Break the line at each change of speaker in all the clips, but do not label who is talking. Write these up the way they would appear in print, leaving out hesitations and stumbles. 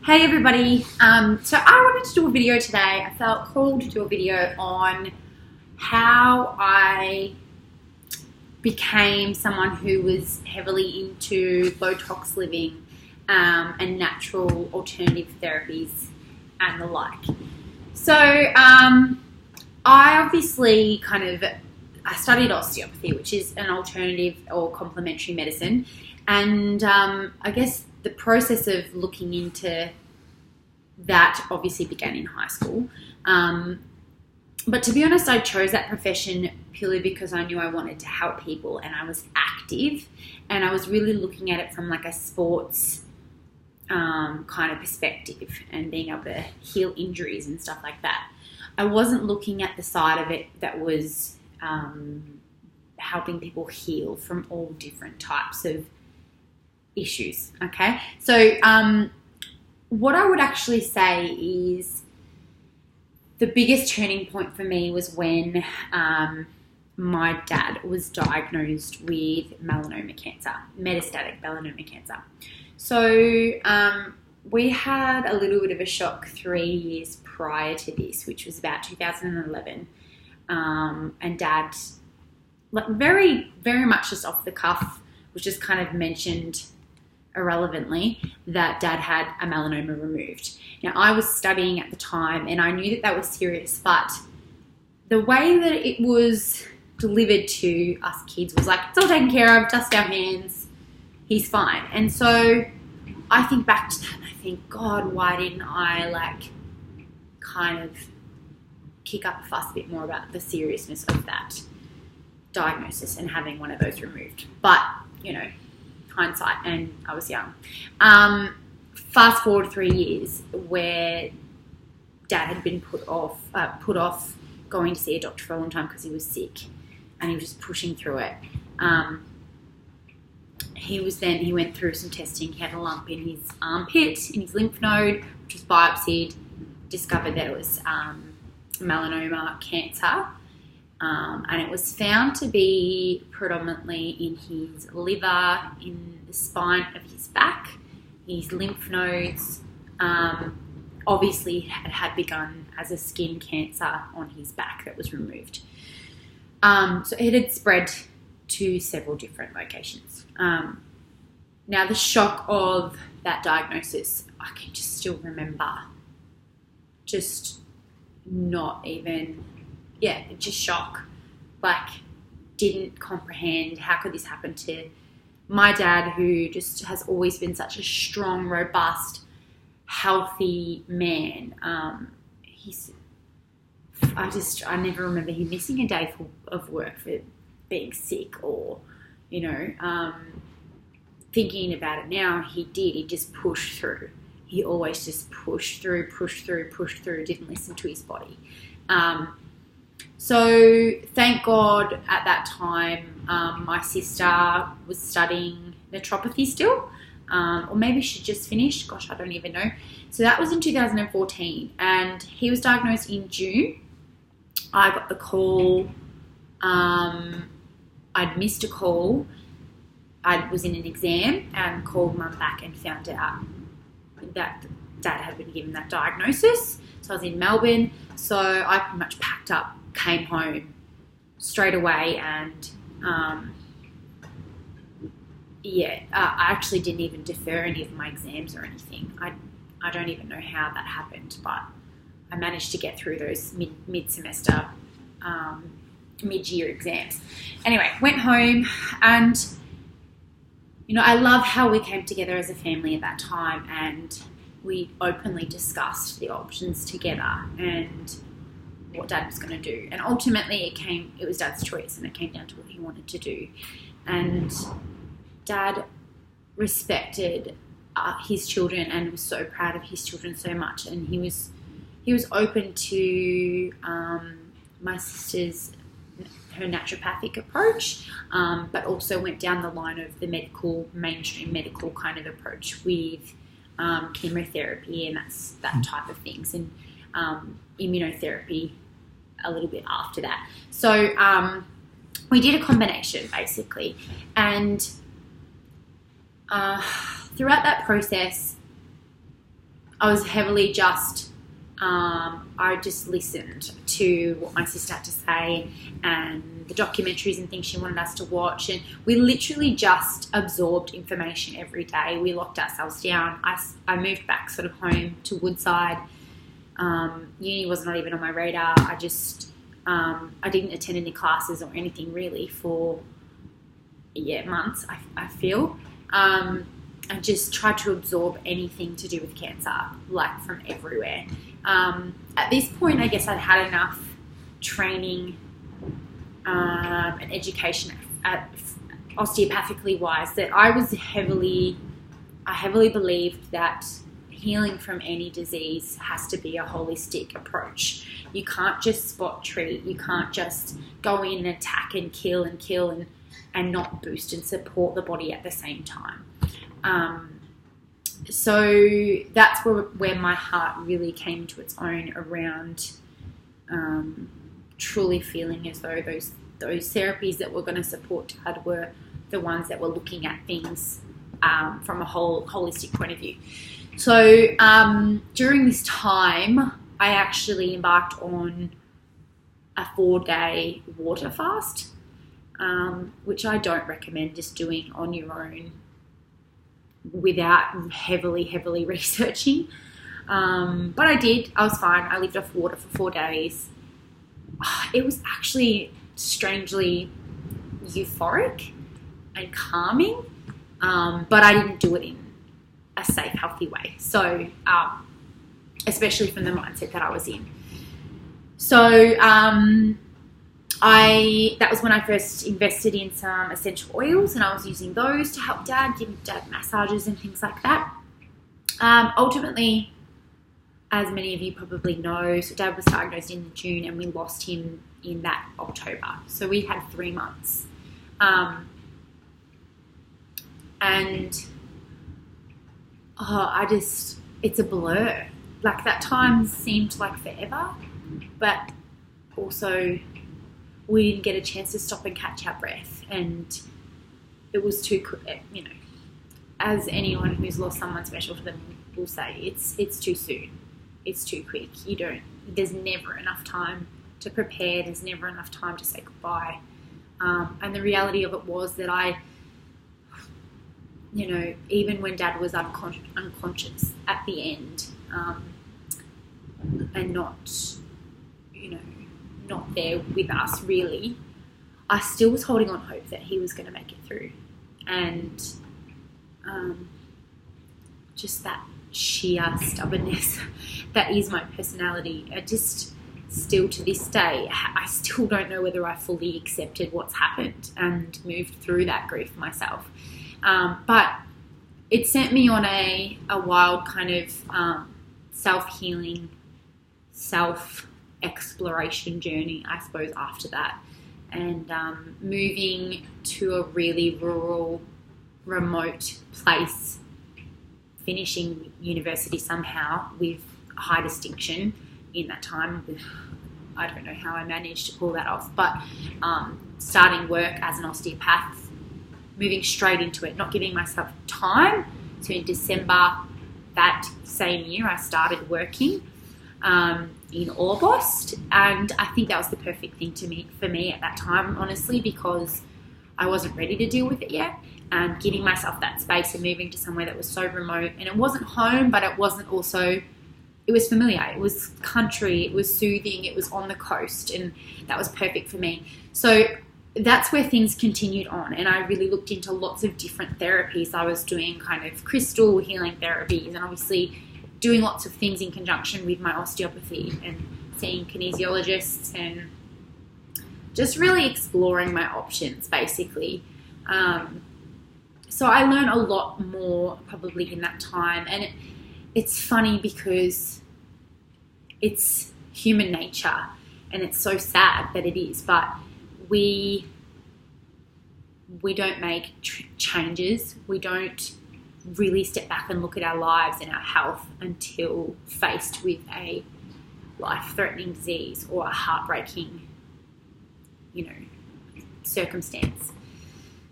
Hey everybody, so I wanted to do a video today. I felt called to do a video on how I became someone who was heavily into Botox living and natural alternative therapies and the like. So I obviously I studied osteopathy, which is an alternative or complementary medicine, and I guess the process of looking into that obviously began in high school. But to be honest, I chose that profession purely because I knew I wanted to help people and I was active and I was really looking at it from like a sports kind of perspective and being able to heal injuries and stuff like that. I wasn't looking at the side of it that was helping people heal from all different types of issues. Okay, so what I would actually say is the biggest turning point for me was when my dad was diagnosed with melanoma cancer, metastatic melanoma cancer. So we had a little bit of a shock 3 years prior to this, which was about 2011, and Dad, like very, very much just off the cuff, was just kind of mentioned irrelevantly that Dad had a melanoma removed. Now, I was studying at the time and I knew that was serious, but the way that it was delivered to us kids was like, it's all taken care of, dust our hands, he's fine. And so I think back to that and I think, God, why didn't I kind of kick up a fuss a bit more about the seriousness of that diagnosis and having one of those removed? But, hindsight, and I was young. Fast forward 3 years where Dad had been put off going to see a doctor for a long time because he was sick and he was just pushing through it. He went through some testing. He had a lump in his armpit, in his lymph node, which was biopsied, discovered that it was melanoma cancer. And it was found to be predominantly in his liver, in the spine of his back, his lymph nodes. Obviously, it had begun as a skin cancer on his back that was removed. So it had spread to several different locations. Now, the shock of that diagnosis, I can just still remember just not even... just shock. Didn't comprehend how could this happen to my dad, who just has always been such a strong, robust, healthy man. I never remember him missing a day of work for being sick or, thinking about it now, he just pushed through. He always just pushed through, didn't listen to his body. So thank God at that time, my sister was studying naturopathy still, or maybe she just finished. Gosh, I don't even know. So that was in 2014 and he was diagnosed in June. I got the call. I'd missed a call. I was in an exam and called Mum back and found out that Dad had been given that diagnosis. So I was in Melbourne. So I pretty much packed up, came home straight away, and I actually didn't even defer any of my exams or anything. I don't even know how that happened, but I managed to get through those mid-semester, mid-year exams. Anyway, went home and, I love how we came together as a family at that time and we openly discussed the options together and what Dad was going to do. And ultimately it was Dad's choice and it came down to what he wanted to do. And Dad respected his children and was so proud of his children so much. And he was open to my sister's, her naturopathic approach, but also went down the line of the mainstream medical kind of approach with chemotherapy and that type of things, and immunotherapy a little bit after that. So we did a combination basically, and throughout that process I was heavily just, I just listened to what my sister had to say and the documentaries and things she wanted us to watch. And we literally just absorbed information every day. We locked ourselves down. I moved back sort of home to Woodside. Uni was not even on my radar. I didn't attend any classes or anything really for, months, I feel. I just tried to absorb anything to do with cancer, like from everywhere. At this point, I guess I'd had enough training and education osteopathically wise that I heavily believed that healing from any disease has to be a holistic approach. You can't just spot treat. You can't just go in and attack and kill and not boost and support the body at the same time. So that's where my heart really came to its own around truly feeling as though those therapies that were going to support Dad were the ones that were looking at things from a holistic point of view. So during this time, I actually embarked on a 4-day water fast, which I don't recommend just doing on your own without heavily researching. But I did. I was fine. I lived off water for 4 days. It was actually strangely euphoric and calming, but I didn't do it in a safe, healthy way. So, especially from the mindset that I was in. So, that was when I first invested in some essential oils, and I was using those to help Dad, giving Dad massages and things like that. Ultimately, as many of you probably know, so Dad was diagnosed in June and we lost him in that October. So we had 3 months. It's a blur. Like, that time seemed like forever, but also we didn't get a chance to stop and catch our breath, and it was too, as anyone who's lost someone special to them will say, it's too soon, it's too quick. There's never enough time to prepare, there's never enough time to say goodbye. And the reality of it was that I, even when Dad was unconscious at the end, and not there with us really, I still was holding on hope that he was going to make it through. And just that sheer stubbornness that is my personality. Still to this day, I still don't know whether I fully accepted what's happened and moved through that grief myself. But it sent me on a wild kind of self-healing, self-exploration journey, I suppose, after that. And moving to a really rural, remote place, finishing university somehow with high distinction in that time. I don't know how I managed to pull that off, but starting work as an osteopath, moving straight into it, not giving myself time. So in December that same year, I started working in August, and I think that was the perfect thing for me at that time, honestly, because I wasn't ready to deal with it yet, and giving myself that space and moving to somewhere that was so remote, and it wasn't home, but it wasn't also, it was familiar, it was country, it was soothing, it was on the coast, and that was perfect for me. So that's where things continued on, and I really looked into lots of different therapies. I was doing kind of crystal healing therapies, and obviously doing lots of things in conjunction with my osteopathy and seeing kinesiologists and just really exploring my options, basically. So I learned a lot more probably in that time, and it's funny because it's human nature, and it's so sad that it is, but we don't make changes. We don't really step back and look at our lives and our health until faced with a life-threatening disease or a heartbreaking, circumstance.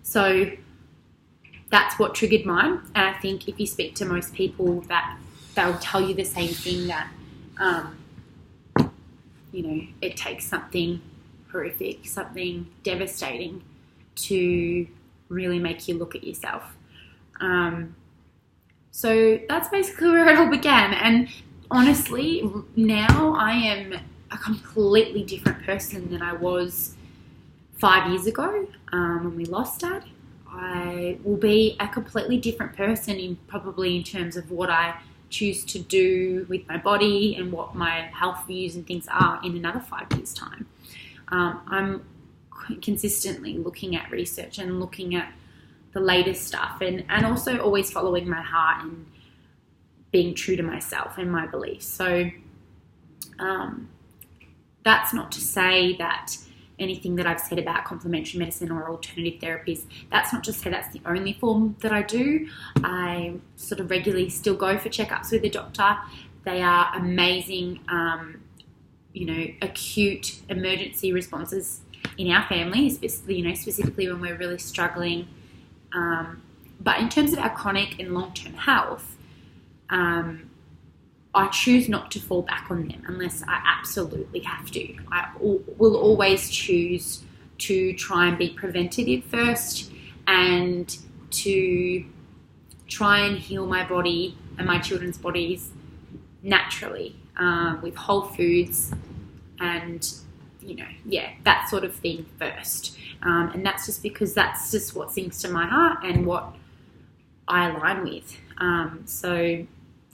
So that's what triggered mine. And I think if you speak to most people that they'll tell you the same thing, that, it takes something horrific, something devastating to really make you look at yourself. So that's basically where it all began. And honestly, now I am a completely different person than I was 5 years ago when we lost Dad. I will be a completely different person probably in terms of what I choose to do with my body and what my health views and things are in another 5 years' time. I'm consistently looking at research and looking at the latest stuff, and also always following my heart and being true to myself and my beliefs. So that's not to say that anything that I've said about complementary medicine or alternative therapies, that's not to say that's the only form that I do. I sort of regularly still go for checkups with a doctor. They are amazing, acute emergency responses in our family, specifically when we're really struggling. But in terms of our chronic and long-term health, I choose not to fall back on them unless I absolutely have to. I will always choose to try and be preventative first, and to try and heal my body and my children's bodies naturally, with whole foods and, that sort of thing first. And that's just because that's just what sings to my heart and what I align with. So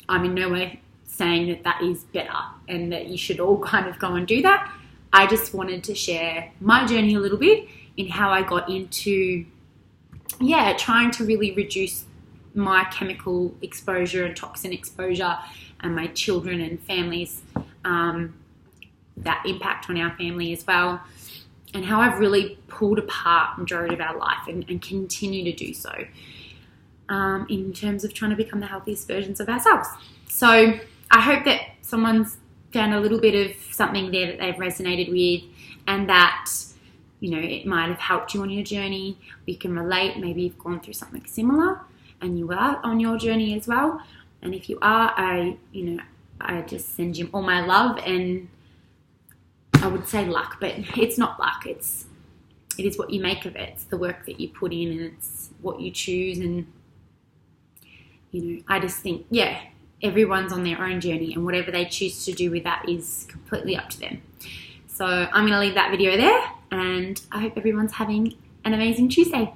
I'm in no way saying that is better and that you should all kind of go and do that. I just wanted to share my journey a little bit in how I got into, trying to really reduce my chemical exposure and toxin exposure and my children and families, that impact on our family as well, and how I've really pulled apart majority of our life and continue to do so, in terms of trying to become the healthiest versions of ourselves. So I hope that someone's found a little bit of something there that they've resonated with, and that, it might have helped you on your journey. You can relate. Maybe you've gone through something similar and you are on your journey as well. And if you are, I just send you all my love, and I would say luck, but it's not luck. It is what you make of it. It's the work that you put in, and it's what you choose. And, I just think, everyone's on their own journey, and whatever they choose to do with that is completely up to them. So I'm going to leave that video there, and I hope everyone's having an amazing Tuesday.